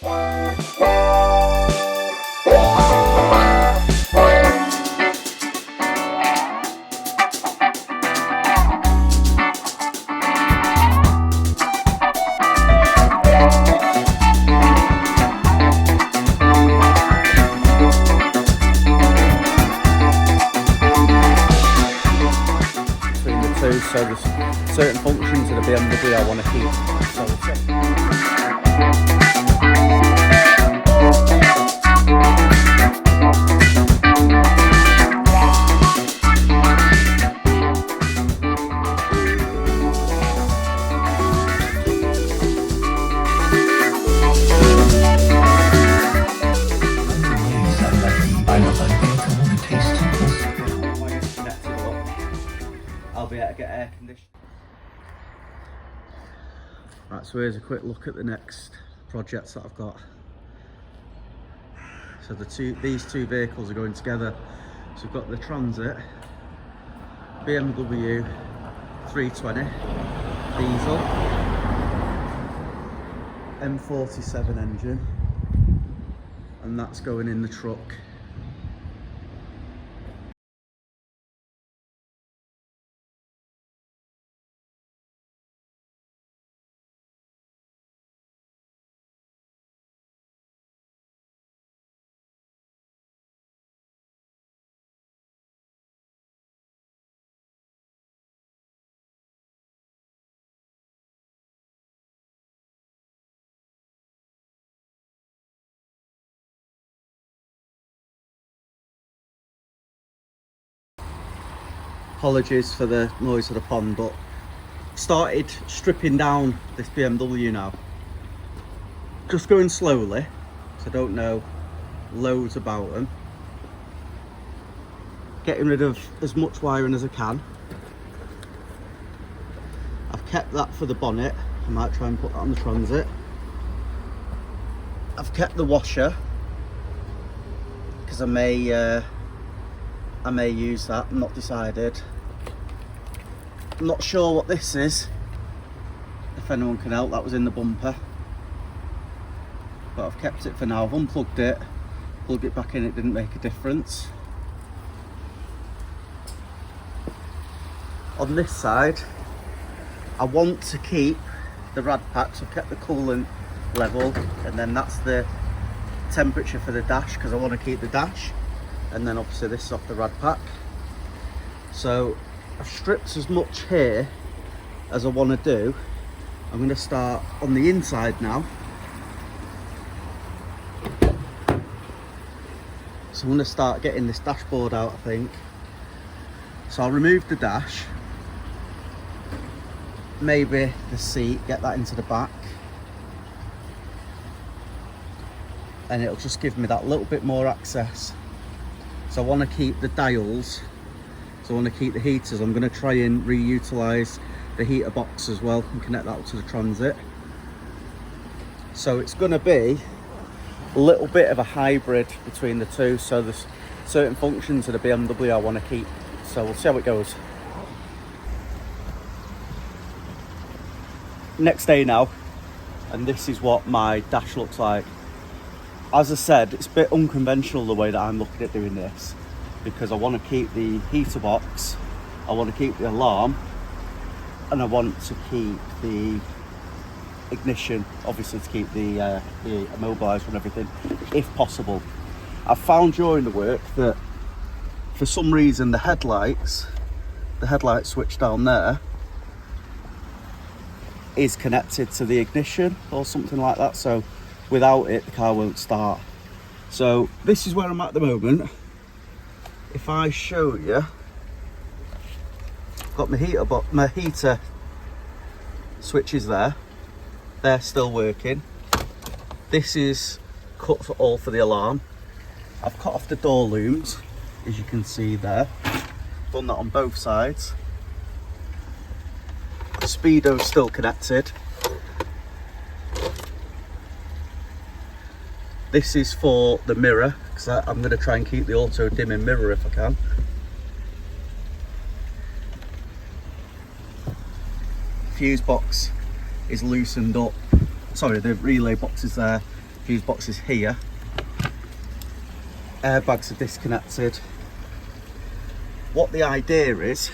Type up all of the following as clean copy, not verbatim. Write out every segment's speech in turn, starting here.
So there's certain functions of the BMW I want to keep. I'll be able to get air conditioning. Right, so here's a quick look at the next projects that I've got. So these two vehicles are going together. So we've got the Transit, BMW 320 diesel, m47 engine, and that's going in the truck. Apologies for the noise of the pond, but started stripping down this BMW now. Just going slowly, because I don't know loads about them. Getting rid of as much wiring as I can. I've kept that for the bonnet. I might try and put that on the Transit. I've kept the washer because I may use that. I'm not decided. I'm not sure what this is. If anyone can help, that was in the bumper. But I've kept it for now. I've unplugged it, plugged it back in, it didn't make a difference. On this side, I want to keep the rad pack, so I've kept the coolant level, and then that's the temperature for the dash, because I want to keep the dash. And then obviously this is off the rad pack. So I've stripped as much here as I want to do. I'm going to start on the inside now. So I'm going to start getting this dashboard out, I think. So I'll remove the dash, maybe the seat, get that into the back, and it'll just give me that little bit more access. So I want to keep the dials, so I want to keep the heaters. I'm going to try and reutilise the heater box as well and connect that up to the Transit. So it's going to be a little bit of a hybrid between the two. So there's certain functions of the BMW I want to keep. So we'll see how it goes. Next day now, and this is what my dash looks like. As I said, it's a bit unconventional the way that I'm looking at doing this, because I want to keep the heater box, I want to keep the alarm, and I want to keep the ignition, obviously to keep the immobiliser and everything, if possible. I've found during the work that for some reason the headlight switch down there is connected to the ignition or something like that, so without it the car won't start. So this is where I'm at the moment. If I show you, got my heater switches there, they're still working. This is cut for the alarm. I've cut off the door looms, as you can see there. Done that on both sides. The speedo's still connected. This is for the mirror, because I'm going to try and keep the auto dimming mirror if I can. Fuse box is loosened up. Sorry, the relay box is there. Fuse box is here. Airbags are disconnected. What the idea is,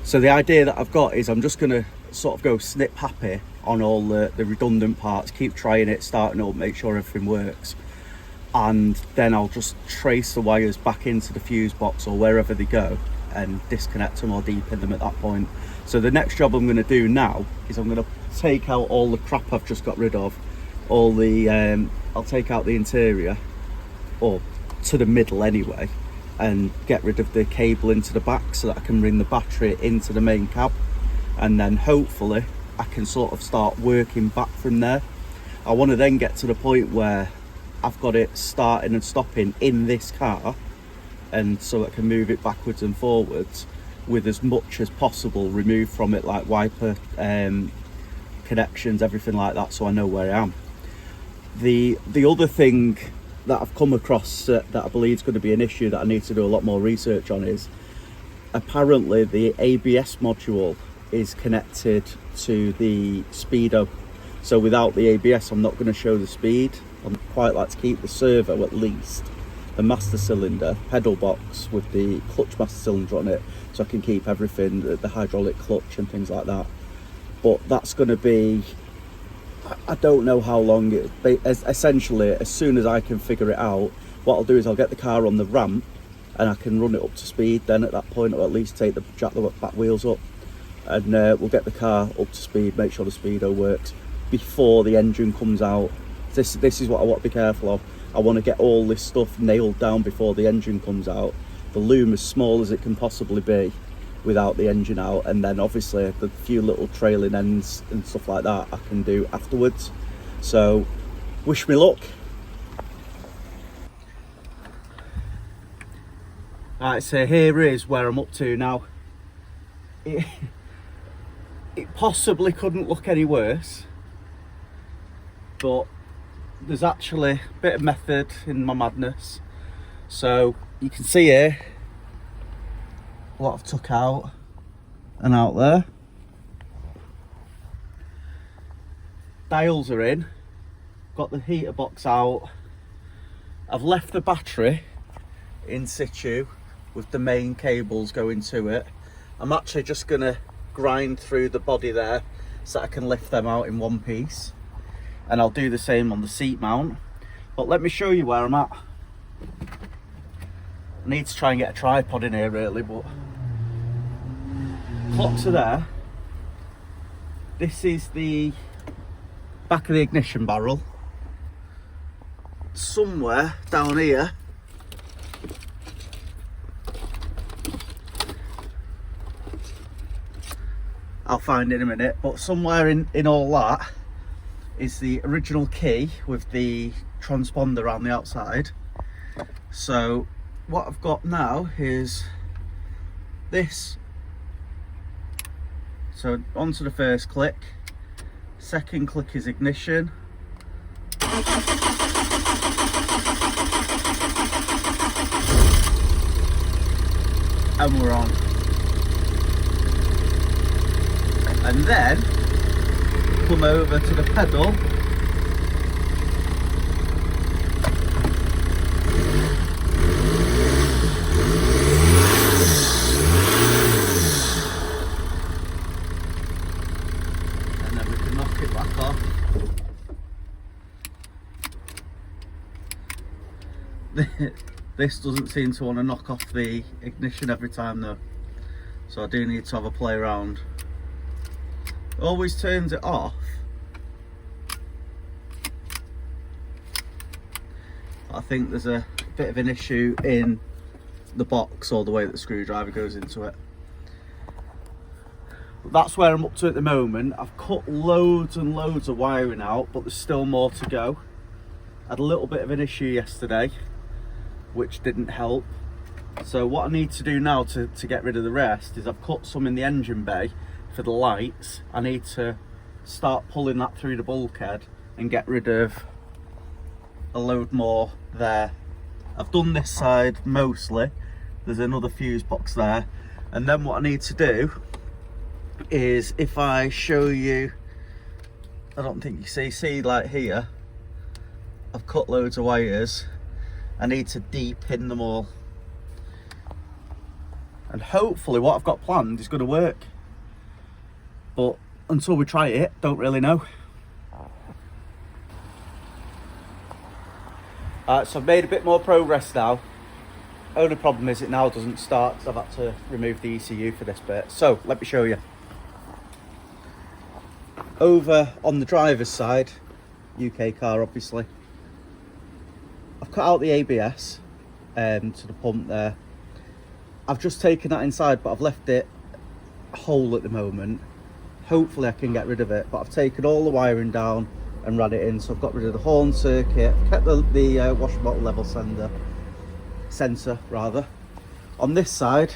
so the idea that I've got is I'm just going to sort of go snip happy on all the redundant parts, keep trying it, starting up, make sure everything works, and then I'll just trace the wires back into the fuse box or wherever they go and disconnect them or deepen them at that point. So the next job I'm going to do now is I'm going to take out all the crap I've just got rid of, all the I'll take out the interior, or to the middle anyway, and get rid of the cable into the back so that I can bring the battery into the main cab, and then hopefully I can sort of start working back from there. I want to then get to the point where I've got it starting and stopping in this car, and so I can move it backwards and forwards with as much as possible removed from it, like wiper connections, everything like that, so I know where I am. The other thing that I've come across that I believe is going to be an issue that I need to do a lot more research on is apparently the ABS module is connected to the speedo. So without the ABS, I'm not going to show the speed. I'd quite like to keep the servo, at least the master cylinder pedal box with the clutch master cylinder on it, so I can keep everything, the hydraulic clutch and things like that. But that's going to be, I don't know how long it, essentially as soon as I can figure it out, what I'll do is I'll get the car on the ramp and I can run it up to speed then at that point, or at least jack the back wheels up, and we'll get the car up to speed, make sure the speedo works before the engine comes out. This is what I want to be careful of. I want to get all this stuff nailed down before the engine comes out. The loom as small as it can possibly be without the engine out, and then obviously the few little trailing ends and stuff like that I can do afterwards. So wish me luck. Right, so here is where I'm up to now. It possibly couldn't look any worse, but there's actually a bit of method in my madness. So you can see here what I've took out and out there. Dials are in, got the heater box out. I've left the battery in situ with the main cables going to it. I'm actually just gonna grind through the body there so I can lift them out in one piece, and I'll do the same on the seat mount. But let me show you where I'm at. I need to try and get a tripod in here really, but clocks are there. This is the back of the ignition barrel. Somewhere down here I'll find it in a minute, but somewhere in all that is the original key with the transponder around the outside. So what I've got now is this. So onto the first click, second click is ignition, and we're on. And then come over to the pedal, and then we can knock it back off. This doesn't seem to want to knock off the ignition every time though, so I do need to have a play around. Always turns it off. I think there's a bit of an issue in the box or the way that the screwdriver goes into it. That's where I'm up to at the moment. I've cut loads and loads of wiring out, but there's still more to go. I had a little bit of an issue yesterday, which didn't help. So what I need to do now to get rid of the rest is I've cut some in the engine bay for the lights. I need to start pulling that through the bulkhead and get rid of a load more there. I've done this side mostly. There's another fuse box there, and then what I need to do is, if I show you I don't think you see like here, I've cut loads of wires. I need to de-pin them all. And hopefully what I've got planned is going to work. But until we try it, don't really know. So I've made a bit more progress now. Only problem is it now doesn't start, so I've had to remove the ECU for this bit. So let me show you. Over on the driver's side, UK car obviously, I've cut out the ABS to the pump there. I've just taken that inside, but I've left it whole at the moment. Hopefully I can get rid of it, but I've taken all the wiring down and ran it in. So I've got rid of the horn circuit, kept the wash bottle level sensor rather. On this side,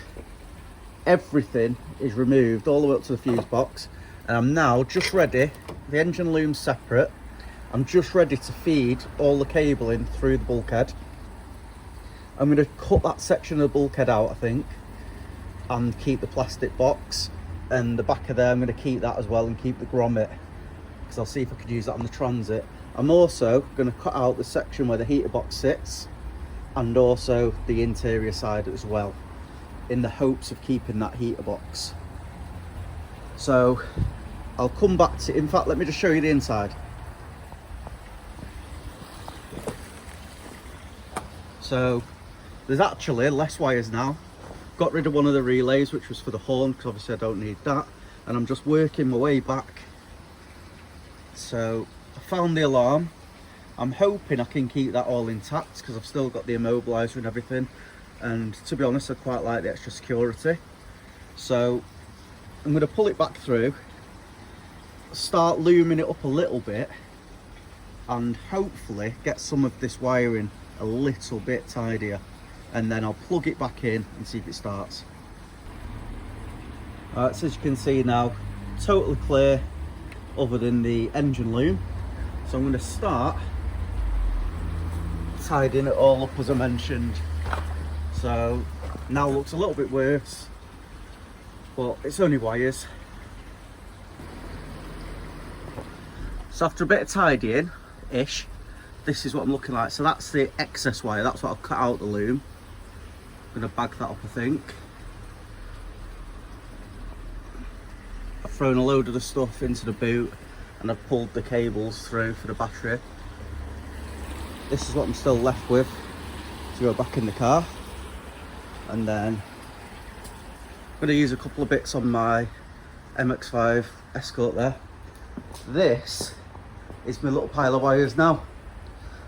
everything is removed all the way up to the fuse box, and I'm now just ready. The engine loom's separate. I'm just ready to feed all the cabling through the bulkhead. I'm going to cut that section of the bulkhead out, I think, and keep the plastic box, and the back of there I'm going to keep that as well and keep the grommet, because I'll see if I could use that on the transit. I'm also going to cut out the section where the heater box sits and also the interior side as well, in the hopes of keeping that heater box. So I'll come back to, in fact let me just show you the inside. So there's actually less wires now. Got rid of one of the relays, which was for the horn, because obviously I don't need that, and I'm just working my way back. So I found the alarm. I'm hoping I can keep that all intact, because I've still got the immobiliser and everything, and to be honest I quite like the extra security. So I'm going to pull it back through, start looming it up a little bit, and hopefully get some of this wiring a little bit tidier, and then I'll plug it back in and see if it starts. Alright, so as you can see now, totally clear other than the engine loom. So I'm going to start tidying it all up as I mentioned. So now looks a little bit worse, but it's only wires. So after a bit of tidying ish, this is what I'm looking like. So that's the excess wire, that's what I've cut out the loom. I'm going to bag that up, I think. I've thrown a load of the stuff into the boot, and I've pulled the cables through for the battery. This is what I'm still left with to go back in the car. And then I'm going to use a couple of bits on my MX-5 Escort there. This is my little pile of wires now.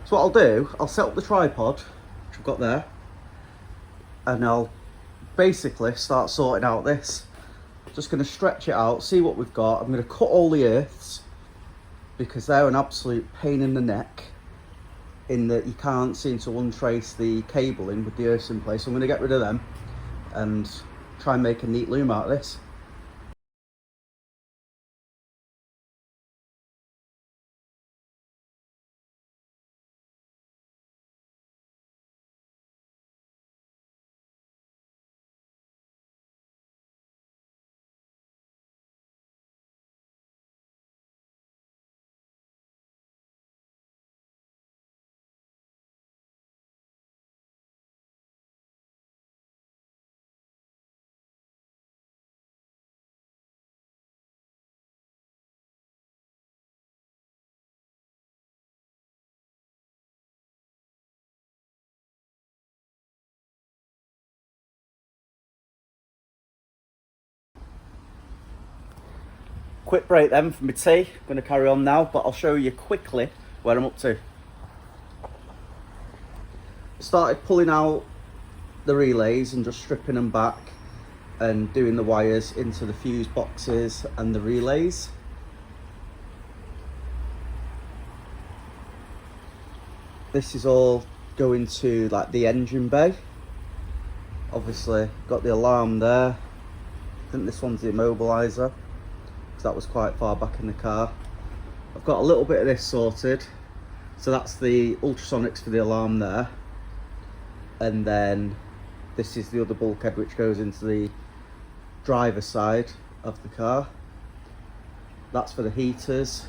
So what I'll do, I'll set up the tripod, which I've got there, and I'll basically start sorting out this. Just going to stretch it out, see what we've got. I'm going to cut all the earths, because they're an absolute pain in the neck, in that you can't seem to untrace the cabling with the earths in place. So I'm going to get rid of them and try and make a neat loom out of this. Quick break then for my tea. I'm going to carry on now, but I'll show you quickly where I'm up to. Started pulling out the relays and just stripping them back and doing the wires into the fuse boxes and the relays. This is all going to like the engine bay. Obviously got the alarm there. I think this one's the immobiliser, because that was quite far back in the car. I've got a little bit of this sorted. So that's the ultrasonics for the alarm there. And then this is the other bulkhead which goes into the driver's side of the car. That's for the heaters.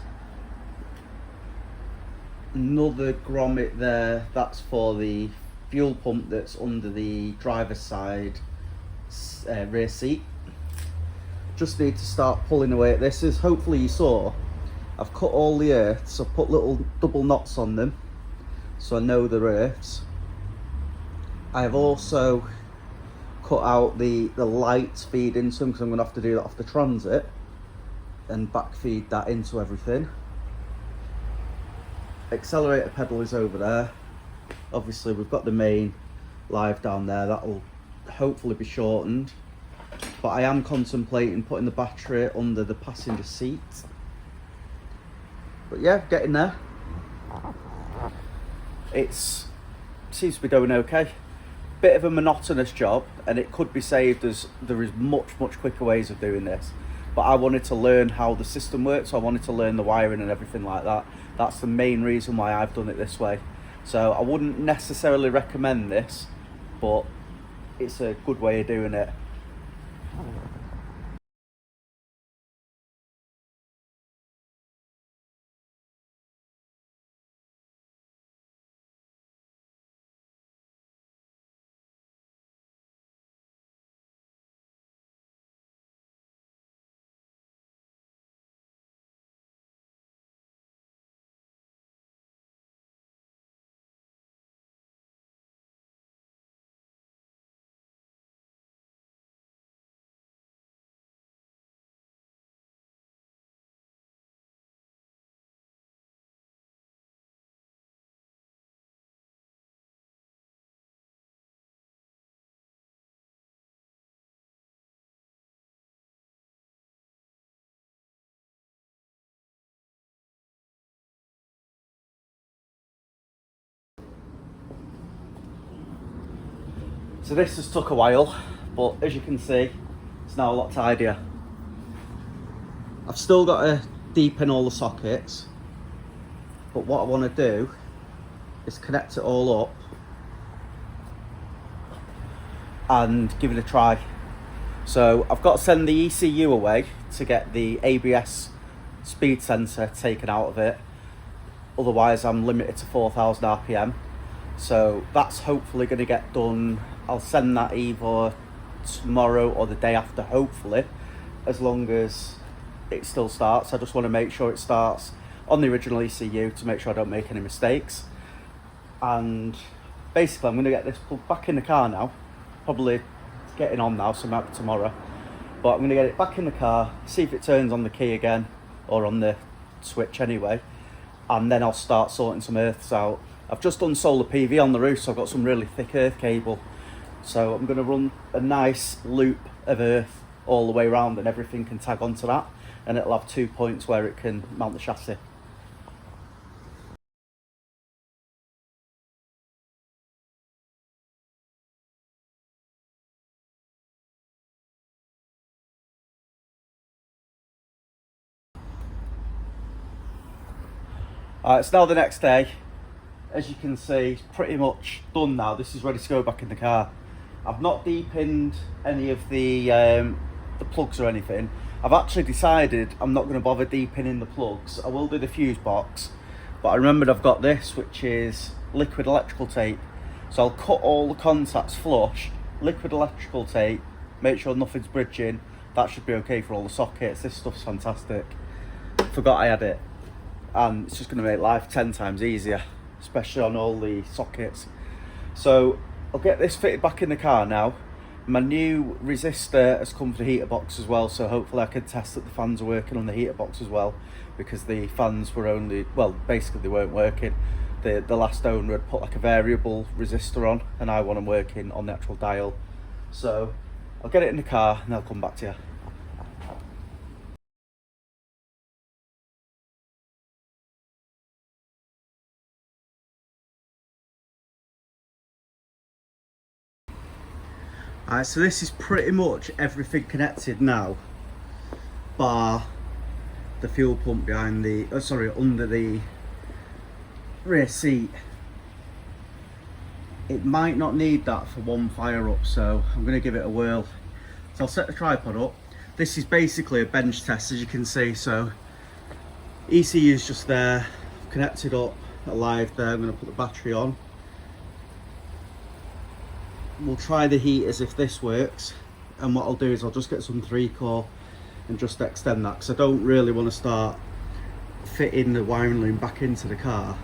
another grommet there, that's for the fuel pump that's under the driver's side rear seat. Just need to start pulling away at this. As hopefully you saw, I've cut all the earths, I've put little double knots on them so I know the earths. I have also cut out the lights feed into them because I'm going to have to do that off the transit and back feed that into everything. Accelerator pedal is over there. Obviously we've got the main live down there, that will hopefully be shortened, but I am contemplating putting the battery under the passenger seat. But yeah, getting there. It seems to be going okay. Bit of a monotonous job, and it could be saved as there is much quicker ways of doing this, but I wanted to learn how the system works, so I wanted to learn the wiring and everything like that. That's the main reason why I've done it this way. So I wouldn't necessarily recommend this, but it's a good way of doing it. So this has took a while, but as you can see, it's now a lot tidier. I've still got to deepen all the sockets, but what I want to do is connect it all up and give it a try. So I've got to send the ECU away to get the ABS speed sensor taken out of it, otherwise I'm limited to 4,000 RPM. So that's hopefully going to get done. I'll send that either tomorrow or the day after, hopefully, as long as it still starts. I just want to make sure it starts on the original ECU to make sure I don't make any mistakes. And basically I'm going to get this plugged back in the car now, probably getting on now, so it might be tomorrow, but I'm going to get it back in the car, see if it turns on the key again or on the switch anyway, and then I'll start sorting some earths out. I've just done solar PV on the roof, so I've got some really thick earth cable, so I'm going to run a nice loop of earth all the way around and everything can tag onto that, and it'll have 2 points where it can mount the chassis. It's now the next day. As you can see, it's pretty much done now. This is ready to go back in the car. I've not deepened any of the plugs or anything. I've actually decided I'm not going to bother deepening the plugs. I will do the fuse box, but I remembered I've got this, which is liquid electrical tape. So I'll cut all the contacts flush, liquid electrical tape, make sure nothing's bridging. That should be okay for all the sockets. This stuff's fantastic. Forgot I had it. And it's just going to make life 10 times easier, especially on all the sockets. So I'll get this fitted back in the car now. My new resistor has come for the heater box as well, so hopefully I can test that the fans are working on the heater box as well, because the fans were only, well, basically they weren't working. The last owner had put like a variable resistor on, and I want them working on the actual dial. So I'll get it in the car and I'll come back to you. Alright, so this is pretty much everything connected now, bar the fuel pump behind the, under the rear seat. It might not need that for one fire up, so I'm going to give it a whirl. So I'll set the tripod up. This is basically a bench test, as you can see. So ECU is just there, connected up alive there. I'm going to put the battery on. We'll try the heaters if this works, and what I'll do is I'll just get some 3-core and just extend that, because I don't really want to start fitting the wiring loom back into the car.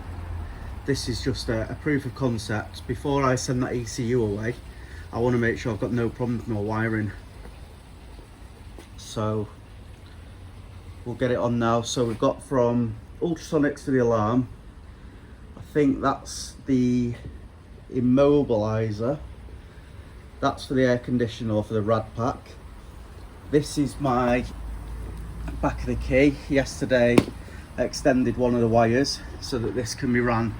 This is just a proof of concept. Before I send that ECU away, I want to make sure I've got no problem with my wiring. So we'll get it on now. So we've got from ultrasonics to the alarm. I think that's the immobilizer. That's for the air conditioner or for the rad pack. This is my back of the key. Yesterday I extended one of the wires so that this can be ran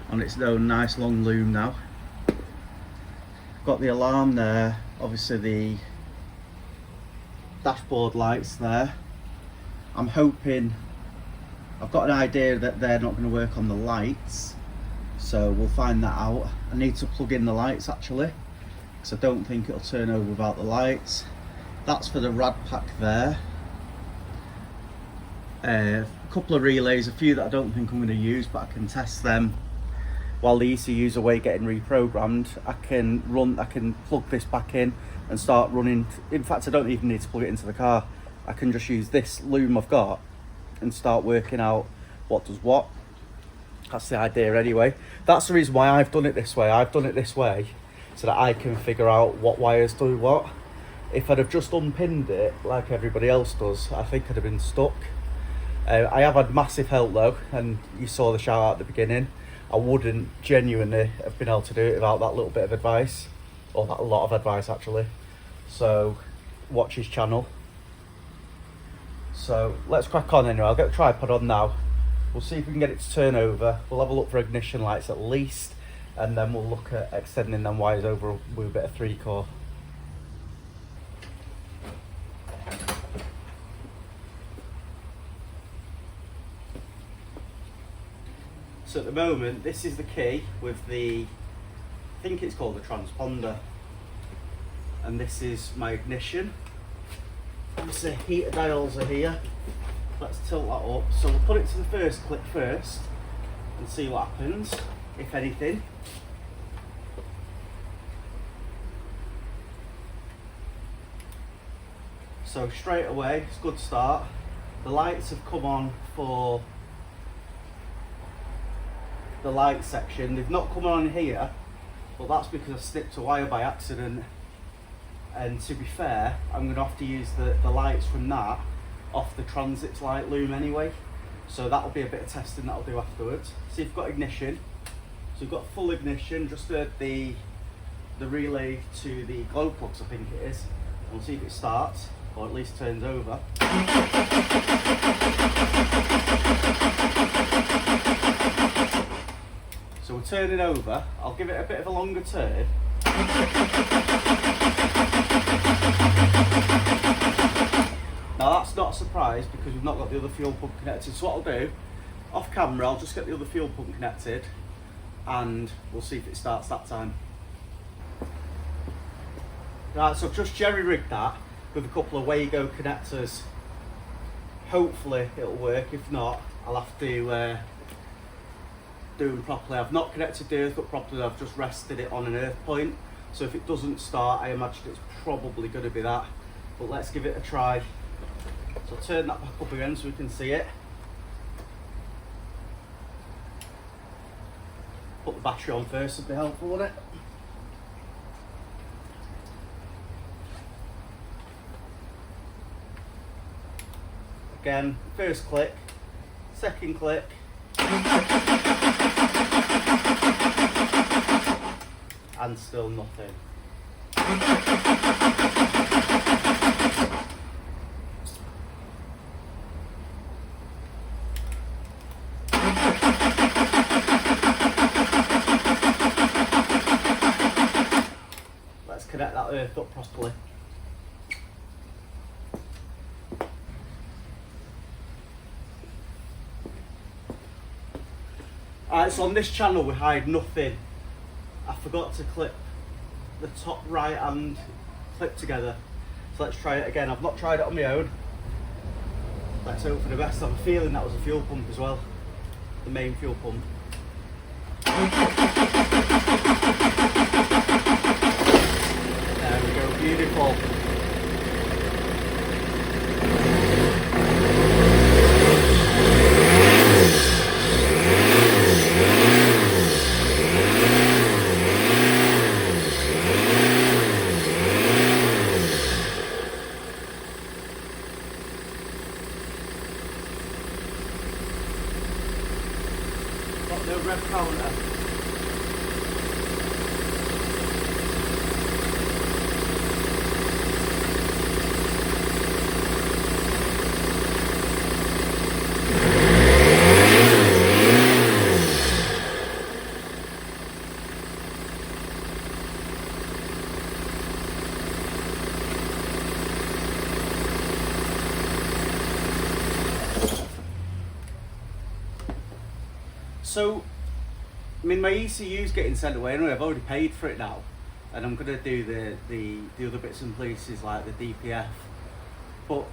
on its own nice long loom now. Got the alarm there, obviously the dashboard lights there. I'm hoping, I've got an idea that they're not going to work on the lights, so we'll find that out. I need to plug in the lights actually, because I don't think it'll turn over without the lights. That's for the rad pack there. A couple of relays, a few that I don't think I'm going to use, but I can test them while the ECU's away getting reprogrammed. I can plug this back in and start running. In fact, I don't even need to plug it into the car. I can just use this loom I've got and start working out what does what. That's the idea anyway. That's the reason why I've done it this way. I've done it this way so that I can figure out what wires do what. If I'd have just unpinned it like everybody else does, I think I'd have been stuck. I have had massive help though, and you saw the shout out at the beginning. I wouldn't genuinely have been able to do it without that little bit of advice, or that lot of advice actually. So watch his channel. So let's crack on anyway. I'll get the tripod on now. We'll see if we can get it to turn over. We'll have a look for ignition lights at least, and then we'll look at extending them wires over with a bit of 3-core. So at the moment, this is the key with the, I think it's called the transponder, and this is my ignition. Obviously heater dials are here. Let's tilt that up. So we'll put it to the first click first and see what happens, if anything. So straight away, it's a good start. The lights have come on for the light section. They've not come on here, but that's because I snipped a wire by accident. And to be fair, I'm going to have to use the lights from that off the transit light loom anyway. So that'll be a bit of testing that I'll do afterwards. So you've got ignition. So you've got full ignition, just the relay to the glow plugs, I think it is. We'll see if it starts, or at least turns over. So we're turning over. I'll give it a bit of a longer turn. Now that's not a surprise because we've not got the other fuel pump connected. So what I'll do, off camera, I'll just get the other fuel pump connected and we'll see if it starts that time. Right, so I've just jerry-rigged that with a couple of Wago connectors. Hopefully it'll work. If not, I'll have to do them properly. I've not connected the earth up properly, I've just rested it on an earth point. So if it doesn't start, I imagine it's probably going to be that. But let's give it a try. So I'll turn that back up again so we can see it. Put the battery on first would be helpful, wouldn't it? Again, first click, second click. And still nothing. Let's connect that earth up properly. Alright, so on this channel we hide nothing. I forgot to clip the top right hand clip together. So let's try it again. I've not tried it on my own. Let's hope for the best. I have a feeling that was a fuel pump as well. The main fuel pump. There we go, beautiful. Got the rev counter. So, I mean, my ECU's getting sent away anyway. I've already paid for it now, and I'm gonna do the other bits and pieces like the DPF. But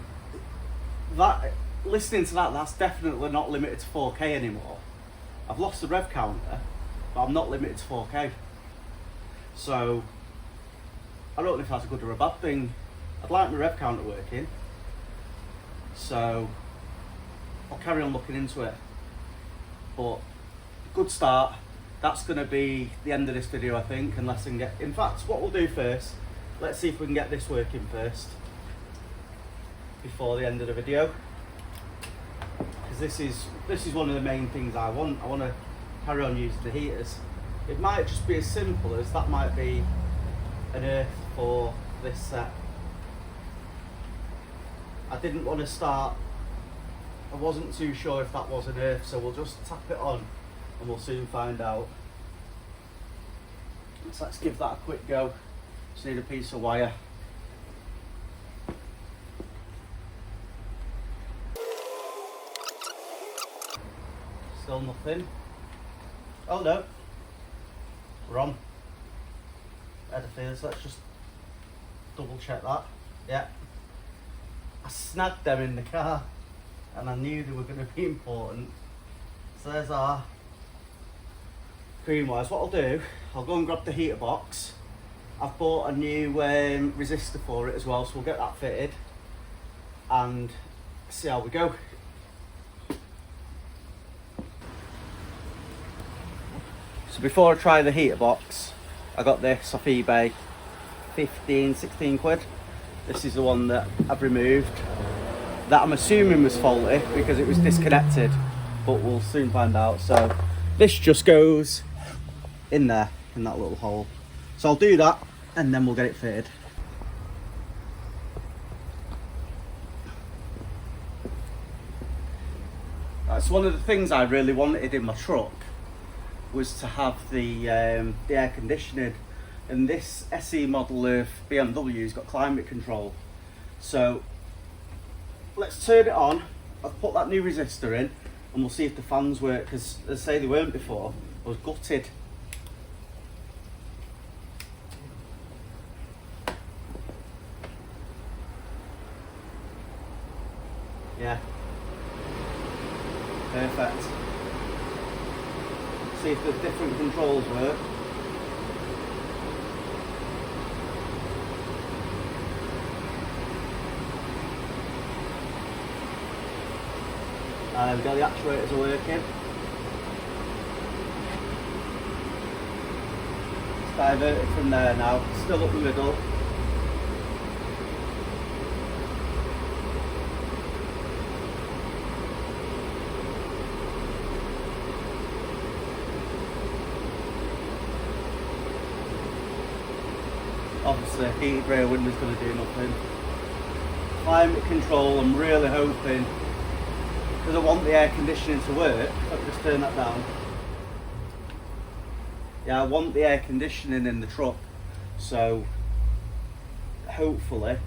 that, listening to that, that's definitely not limited to 4K anymore. I've lost the rev counter, but I'm not limited to 4K. So I don't know if that's a good or a bad thing. I'd like my rev counter working, so I'll carry on looking into it. But good start. That's going to be the end of this video, I think, unless I can get... In fact, what we'll do first, let's see if we can get this working first before the end of the video, because this is one of the main things I want. I want to carry on using the heaters. It might just be as simple as that might be an earth for this set. I didn't want to start, I wasn't too sure if that was an earth, so we'll just tap it on and we'll soon find out. So let's give that a quick go. Just need a piece of wire. Still nothing. Oh no, we're on. I had a feeling, so let's just double check that. Yeah, I snagged them in the car and I knew they were going to be important. So there's our cream wires. What I'll do, I'll go and grab the heater box. I've bought a new resistor for it as well, so we'll get that fitted and see how we go. So before I try the heater box, I got this off eBay, 15, 16 quid. This is the one that I've removed, that I'm assuming was faulty because it was disconnected, but we'll soon find out. So this just goes in there, in that little hole. So I'll do that and then we'll get it fitted. That's one of the things I really wanted in my truck, was to have the air conditioning, and this SE model of BMW's got climate control. So let's turn it on. I've put that new resistor in and we'll see if the fans work, because as I say, they weren't before. I was gutted. Yeah, perfect. See if the different controls work. We've got the actuators are working. It's diverted from there now, still up the middle. Obviously, heated rear window's going to do nothing. Climate control, I'm really hoping, because I want the air conditioning to work. Let me just turn that down. Yeah, I want the air conditioning in the truck, so hopefully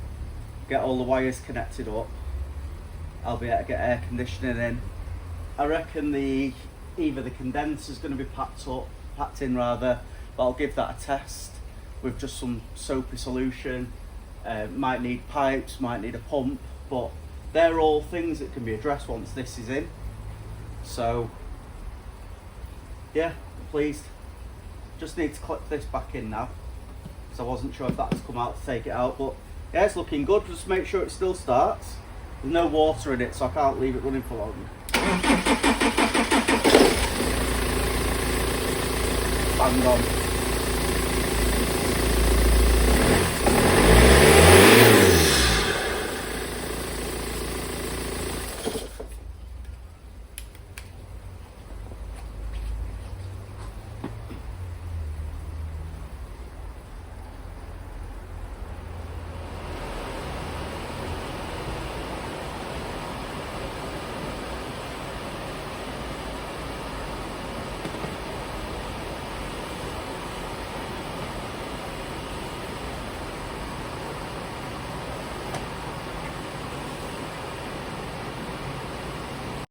get all the wires connected up, I'll be able to get air conditioning in. I reckon either the condenser's going to be packed in rather, but I'll give that a test with just some soapy solution. Might need pipes, might need a pump, but they're all things that can be addressed once this is in. So yeah, pleased. Just need to clip this back in now, because I wasn't sure if that's come out to take it out, but yeah, it's looking good. Just make sure it still starts. There's no water in it, so I can't leave it running for long. Bang on.